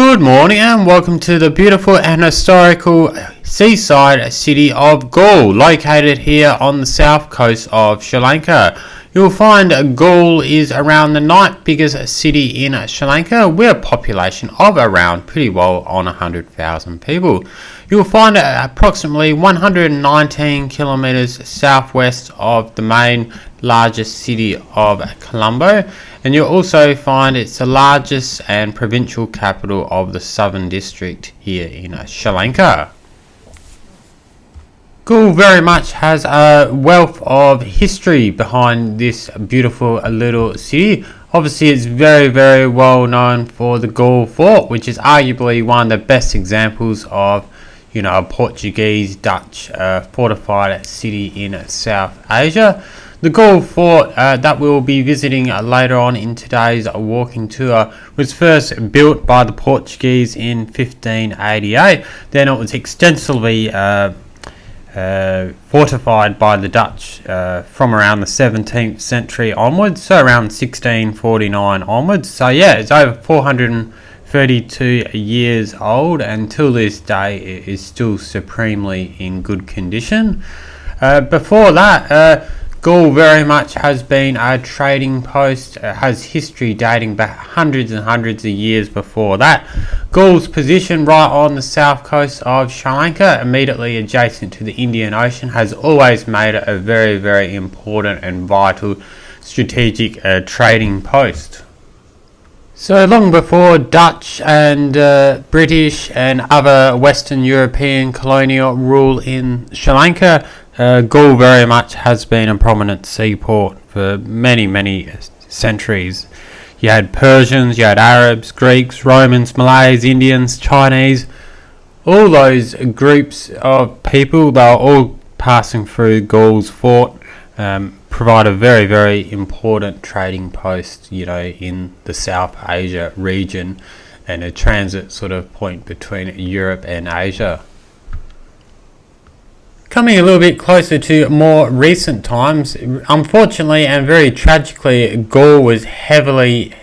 Good morning and welcome to the beautiful and historical seaside city of Galle, located here on the south coast of Sri Lanka. You'll find Galle is around the ninth biggest city in Sri Lanka with a population of around pretty well on 100,000 people. You'll find it approximately 119 kilometres southwest of the main largest city of Colombo, and you'll also find it's the largest and provincial capital of the southern district here in Sri Lanka. Galle very much has a wealth of history behind this beautiful little city. Obviously, it's very well known for the Galle Fort, which is arguably one of the best examples of a Portuguese Dutch fortified city in South Asia. The Galle Fort that we'll be visiting later on in today's walking tour was first built by the Portuguese in 1588. Then it was extensively fortified by the Dutch from around the 17th century onwards, so around 1649 onwards. So yeah, it's over 432 years old, and till this day it is still supremely in good condition. Before that, Galle very much has been a trading post, has history dating back hundreds and hundreds of years before that. Galle's position right on the south coast of Sri Lanka, immediately adjacent to the Indian Ocean, has always made it a very important and vital strategic trading post. So long before Dutch and British and other Western European colonial rule in Sri Lanka, Galle very much has been a prominent seaport for many centuries. You had Persians, you had Arabs, Greeks, Romans, Malays, Indians, Chinese, all those groups of people, they were all passing through Galle's fort, provide a very important trading post, in the South Asia region, and a transit sort of point between Europe and Asia. Coming a little bit closer to more recent times, unfortunately and very tragically, Galle was heavily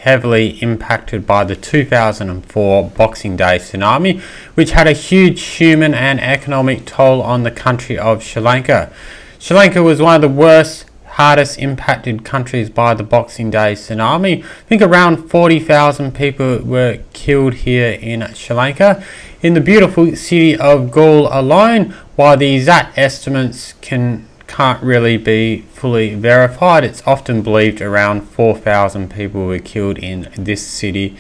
impacted by the 2004 Boxing Day tsunami, which had a huge human and economic toll on the country of Sri Lanka. Sri Lanka was one of the hardest impacted countries by the Boxing Day tsunami. I think around 40,000 people were killed here in Sri Lanka. In the beautiful city of Galle alone, while the exact estimates can't really be fully verified, it's often believed around 4,000 people were killed in this city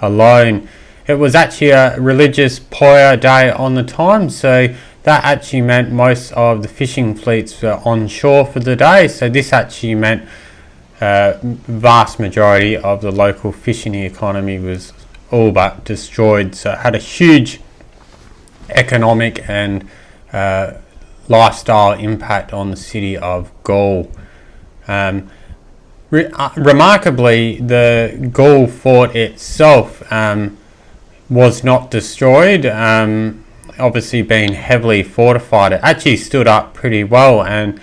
alone. It was actually a religious Poya day on the time, so that actually meant most of the fishing fleets were on shore for the day, so this actually meant vast majority of the local fishing economy was all but destroyed. So it had a huge economic and lifestyle impact on the city of Galle. Remarkably, the Galle fort itself was not destroyed. Obviously being heavily fortified, it actually stood up pretty well, and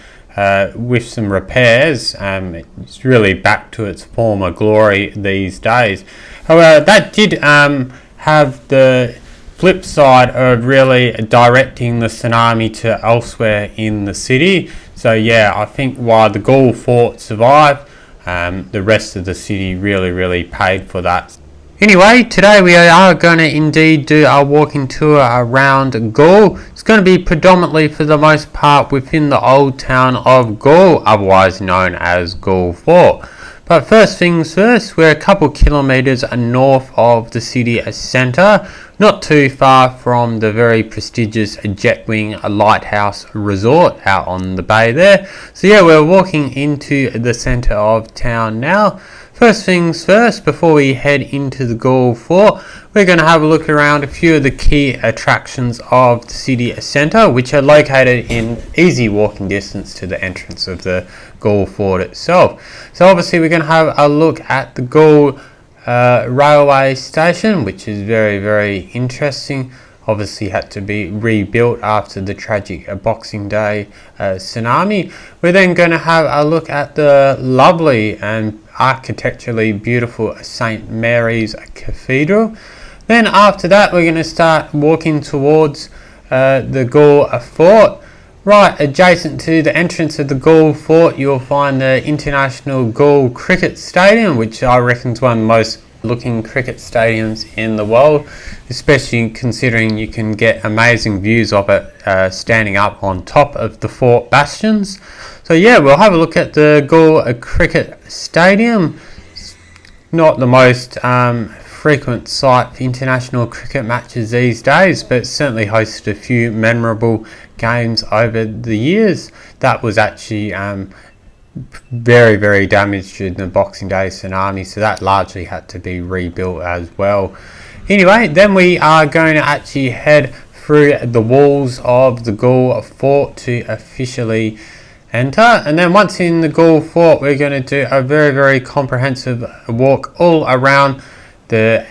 with some repairs, it's really back to its former glory these days. However, that did have the flip side of really directing the tsunami to elsewhere in the city. So yeah, I think while the Galle fort survived, the rest of the city really paid for that. Anyway, today we are going to indeed do our walking tour around Galle. It's going to be predominantly, for the most part, within the old town of Galle, otherwise known as Galle Fort. But first things first, we're a couple kilometres north of the city centre, not too far from the very prestigious Jetwing Lighthouse Resort out on the bay there. So yeah, we're walking into the centre of town now. First things first, before we head into the Galle Fort, we're going to have a look around a few of the key attractions of the city centre, which are located in easy walking distance to the entrance of the Galle Fort itself. So obviously we're going to have a look at the Galle railway station, which is very interesting. Obviously had to be rebuilt after the tragic Boxing Day tsunami. We're then going to have a look at the lovely and architecturally beautiful St Mary's Cathedral. Then after that, we're going to start walking towards the Gawler Fort. Right adjacent to the entrance of the Gawler Fort, you'll find the International Gawler Cricket Stadium, which I reckon is one of the most looking cricket stadiums in the world, especially considering you can get amazing views of it standing up on top of the fort bastions. So yeah, we'll have a look at the Gawler Cricket Stadium. It's not the most frequent site for international cricket matches these days, but certainly hosted a few memorable games over the years. That was actually very, very damaged in the Boxing Day tsunami, so that largely had to be rebuilt as well. Anyway, then we are going to actually head through the walls of the Gawler Fort to officially enter, and then once in the Gawler Fort, we're going to do a very, very comprehensive walk all around the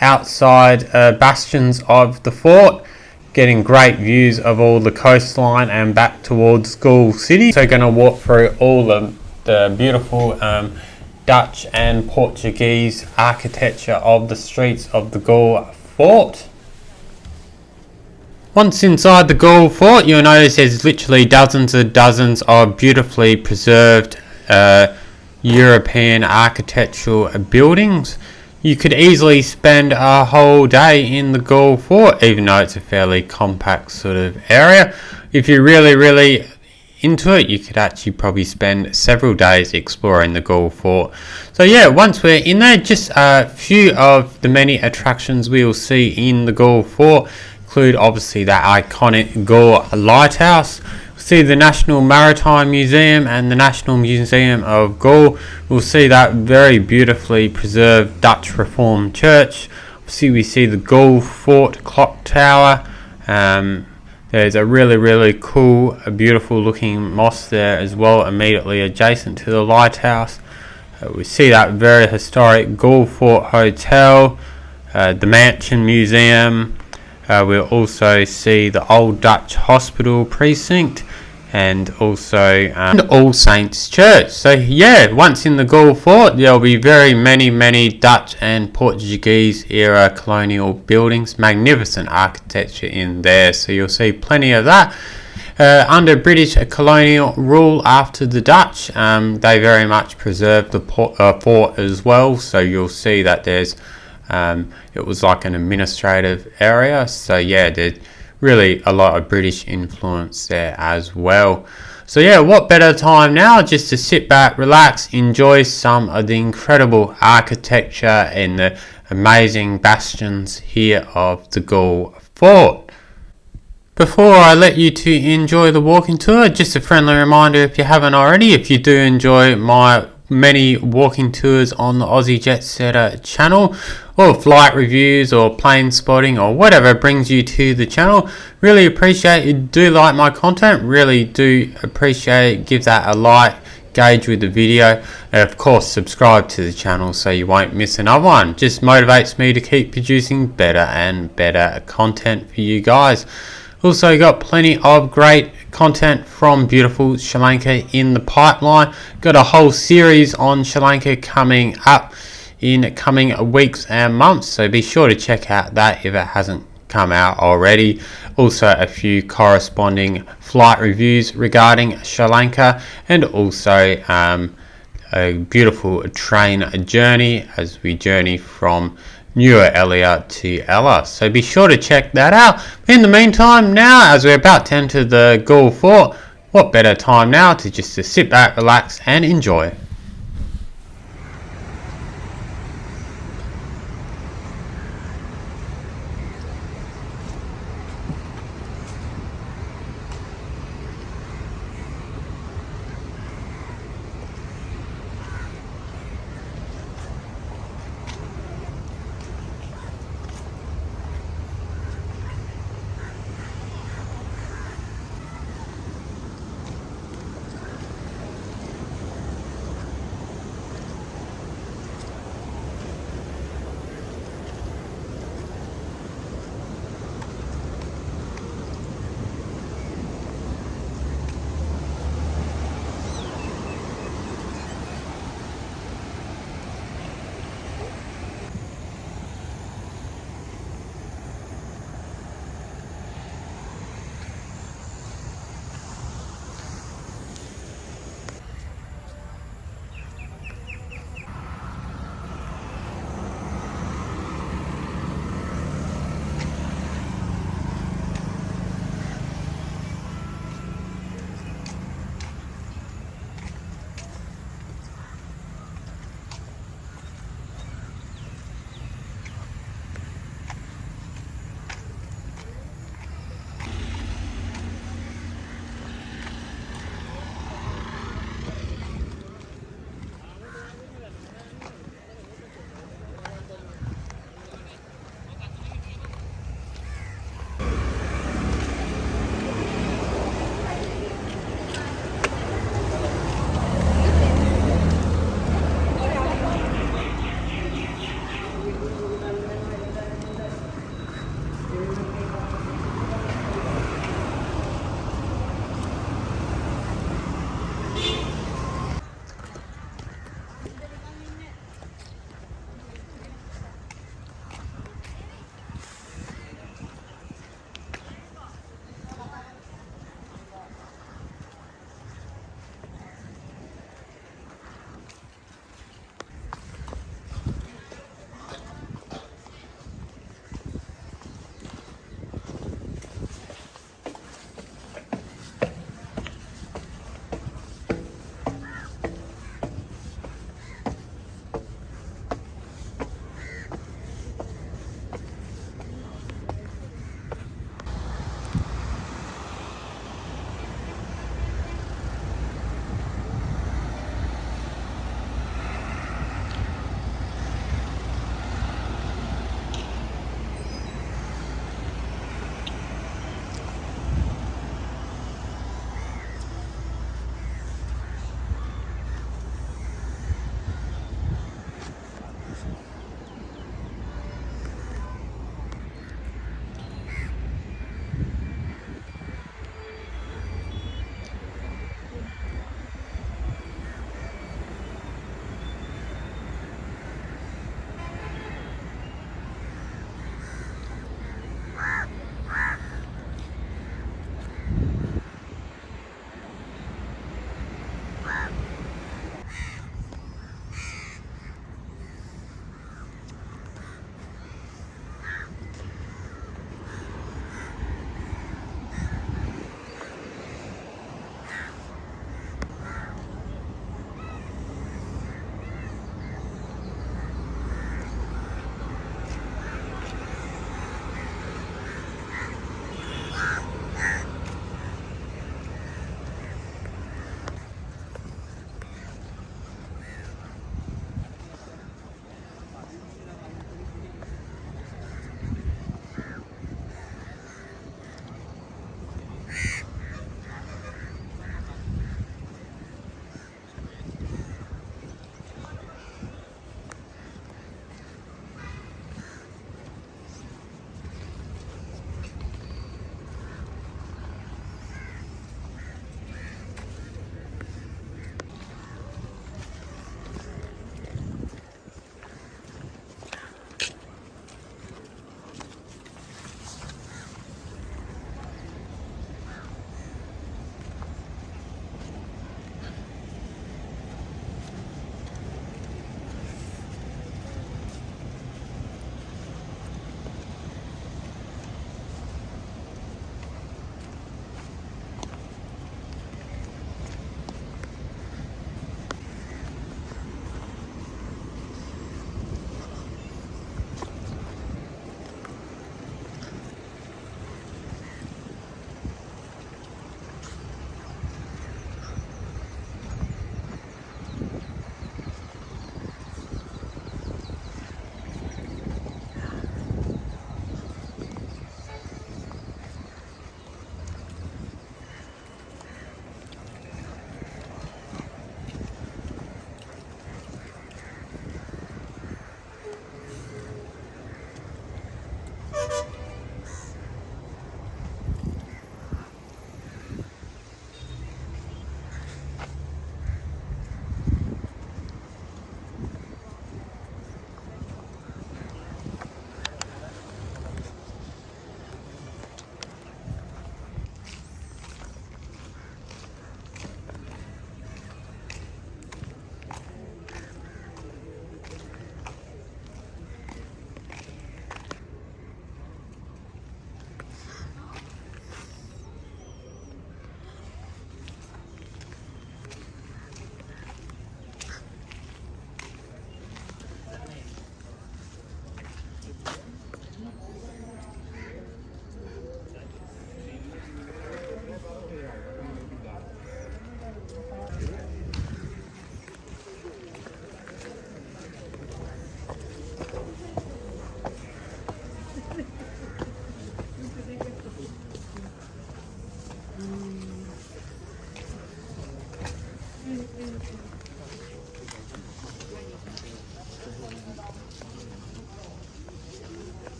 outside bastions of the fort, getting great views of all the coastline and back towards Gawler City. So going to walk through all the beautiful Dutch and Portuguese architecture of the streets of the Gawler Fort. Once inside the Gawler Fort, you'll notice there's literally dozens of beautifully preserved European architectural buildings. You could easily spend a whole day in the Gawler Fort, even though it's a fairly compact sort of area. If you're really, really into it, you could actually probably spend several days exploring the Gawler Fort. So yeah, once we're in there, just a few of the many attractions we will see in the Gawler Fort include obviously that iconic Gawler Lighthouse. See the National Maritime Museum and the National Museum of Gawler. We'll see that very beautifully preserved Dutch Reformed church. Obviously we see the Gawler Fort clock tower. There's a really, really cool, beautiful looking mosque there as well, immediately adjacent to the lighthouse. We see that very historic Gawler Fort Hotel, the Mansion Museum. We'll also see the Old Dutch Hospital Precinct, and also All Saints Church. So yeah, once in the Gawler Fort, there'll be very many Dutch and Portuguese era colonial buildings, magnificent architecture in there, so you'll see plenty of that. Under British colonial rule after the Dutch, they very much preserved the fort as well, so you'll see that there's it was like an administrative area, so yeah, there's really a lot of British influence there as well. So yeah, what better time now just to sit back, relax, enjoy some of the incredible architecture and the amazing bastions here of the Gawler Fort. Before I let you to enjoy the walking tour, just a friendly reminder, if you haven't already, if you do enjoy my many walking tours on the Aussie Jet Setter channel, or flight reviews or plane spotting or whatever brings you to the channel, really appreciate you do like my content, really do appreciate it. Give that a like, engage with the video, and of course subscribe to the channel so you won't miss another one. Just motivates me to keep producing better and better content for you guys. Also got plenty of great content from beautiful Sri Lanka in the pipeline. Got a whole series on Sri Lanka coming up in coming weeks and months, so be sure to check out that if it hasn't come out already. Also a few corresponding flight reviews regarding Sri Lanka, and also a beautiful train journey as we journey from Nuwara to Ella, so be sure to check that out. In the meantime, now as we're about to enter the Gawler Fort, what better time now to just to sit back, relax and enjoy.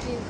you.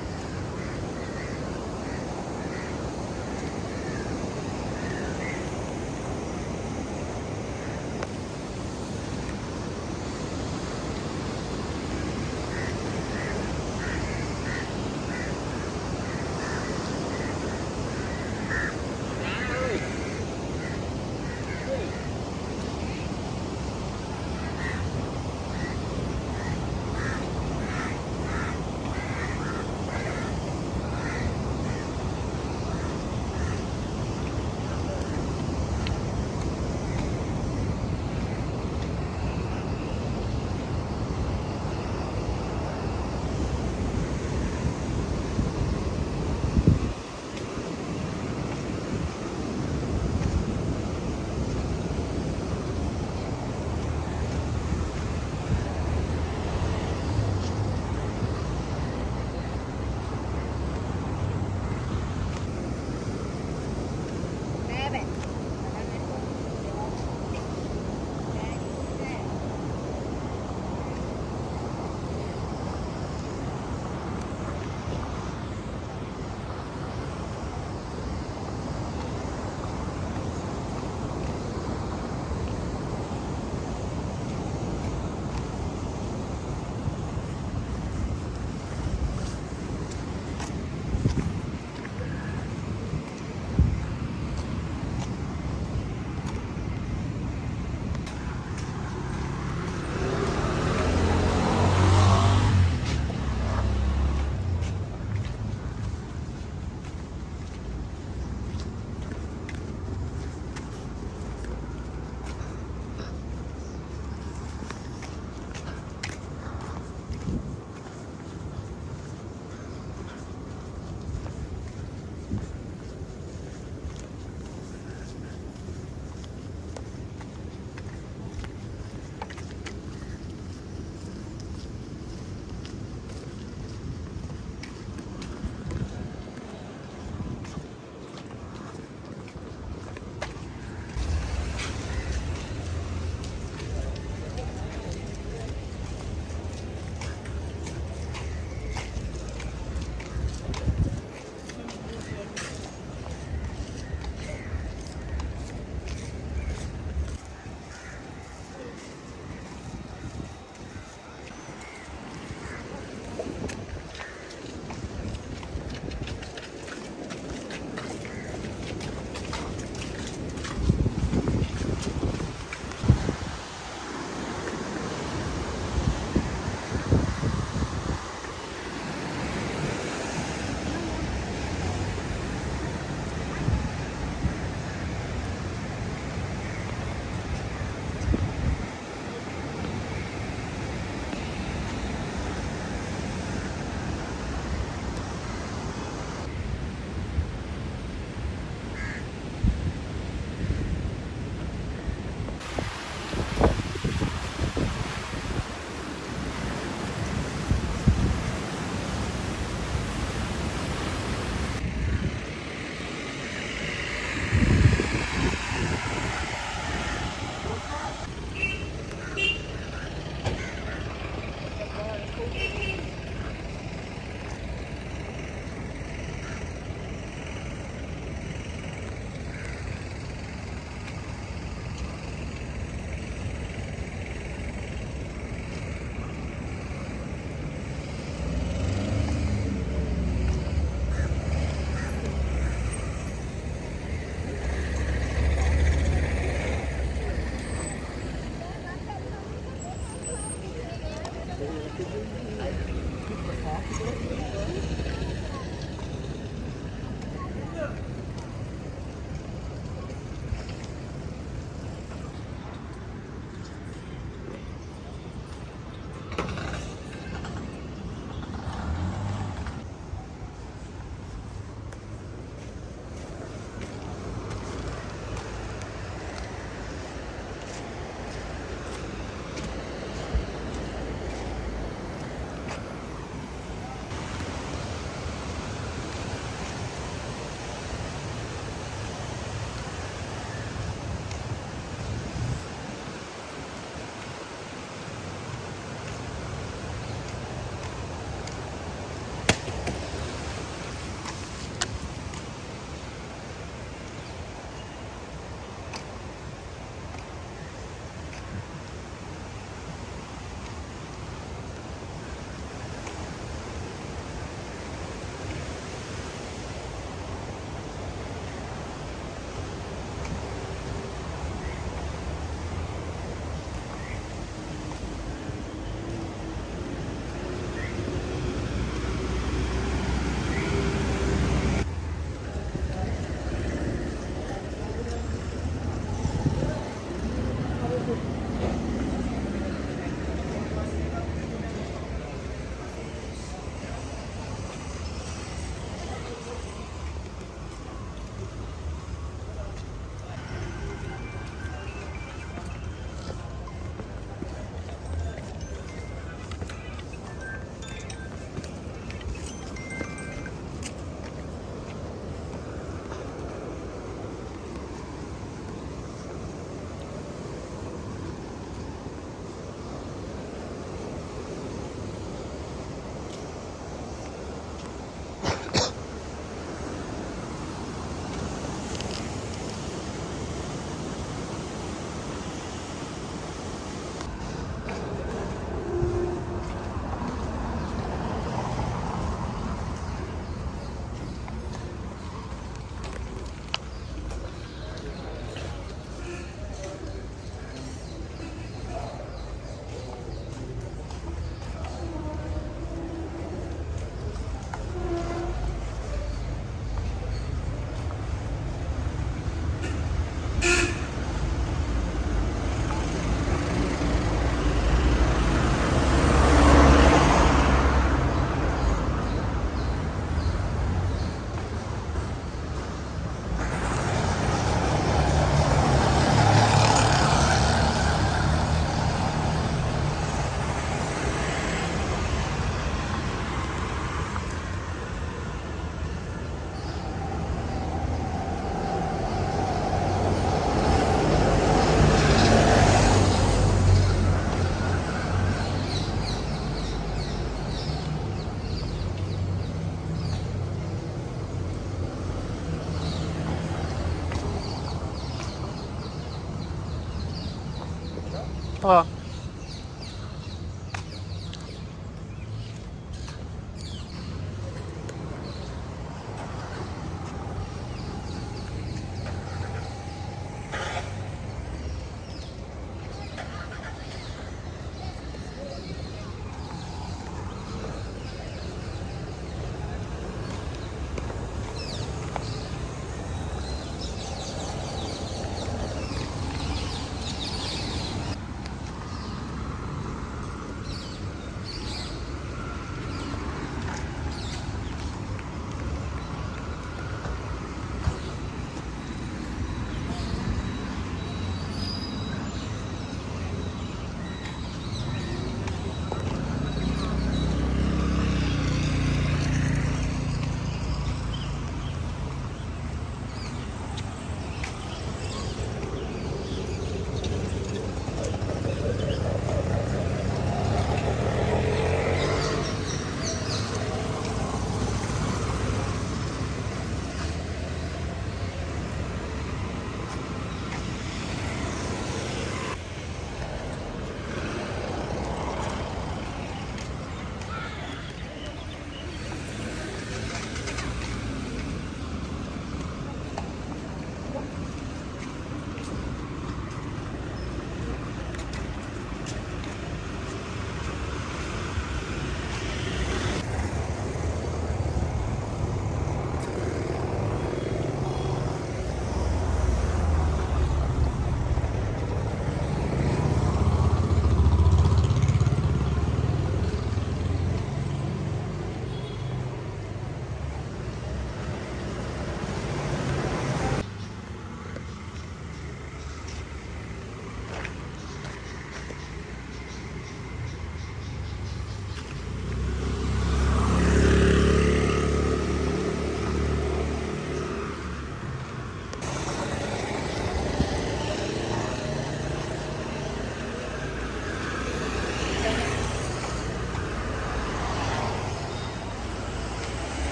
Oh.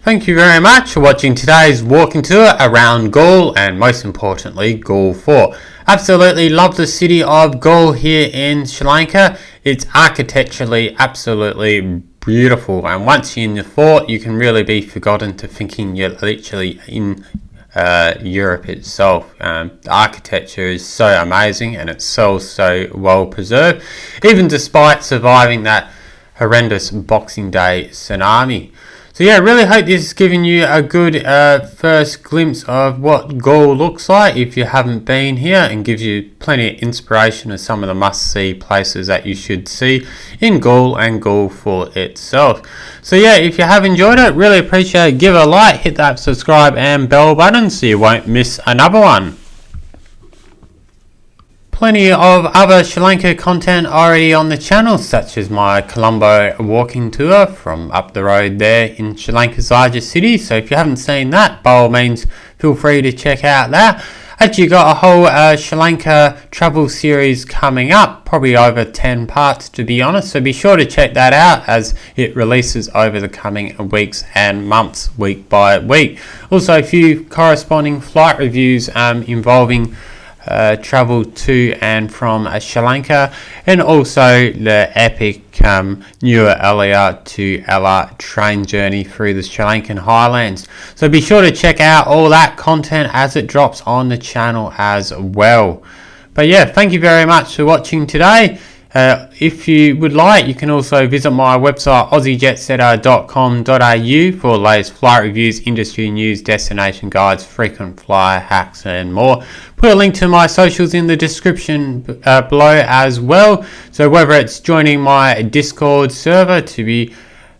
Thank you very much for watching today's walking tour around Galle and most importantly Galle Fort. Absolutely love the city of Galle here in Sri Lanka. It's architecturally absolutely beautiful, and once you're in the fort you can really be forgotten to thinking you're literally in Europe itself. The architecture is so amazing and it's so well preserved, even despite surviving that horrendous Boxing Day tsunami. So yeah, I really hope this has given you a good first glimpse of what Galle looks like if you haven't been here, and gives you plenty of inspiration of some of the must-see places that you should see in Galle and Galle Fort itself. So yeah, if you have enjoyed it, really appreciate it. Give it a like, hit that subscribe and bell button so you won't miss another one. Plenty of other Sri Lanka content already on the channel, such as my Colombo walking tour from up the road there in Sri Lanka's largest city. So if you haven't seen that, by all means feel free to check out that. Actually got a whole Sri Lanka travel series coming up, probably over 10 parts to be honest, so be sure to check that out as it releases over the coming weeks and months, week by week. Also a few corresponding flight reviews involving travel to and from Sri Lanka, and also the epic Nuwara Eliya to Ella train journey through the Sri Lankan highlands. So be sure to check out all that content as it drops on the channel as well. But yeah, thank you very much for watching today. If you would like, you can also visit my website aussiejetsetter.com.au for latest flight reviews, industry news, destination guides, frequent flyer hacks and more. Put a link to my socials in the description below as well. So whether it's joining my Discord server to be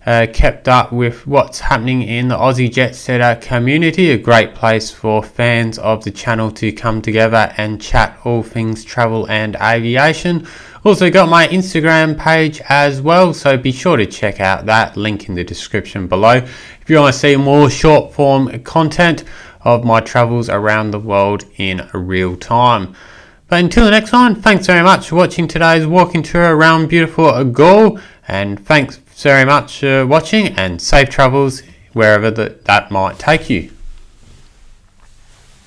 kept up with what's happening in the Aussie Jet Setter community, a great place for fans of the channel to come together and chat all things travel and aviation. Also got my Instagram page as well, so be sure to check out that, link in the description below if you want to see more short form content of my travels around the world in real time. But until the next one, thanks very much for watching today's walking tour around beautiful Galle, and thanks very much for watching, and safe travels wherever that might take you.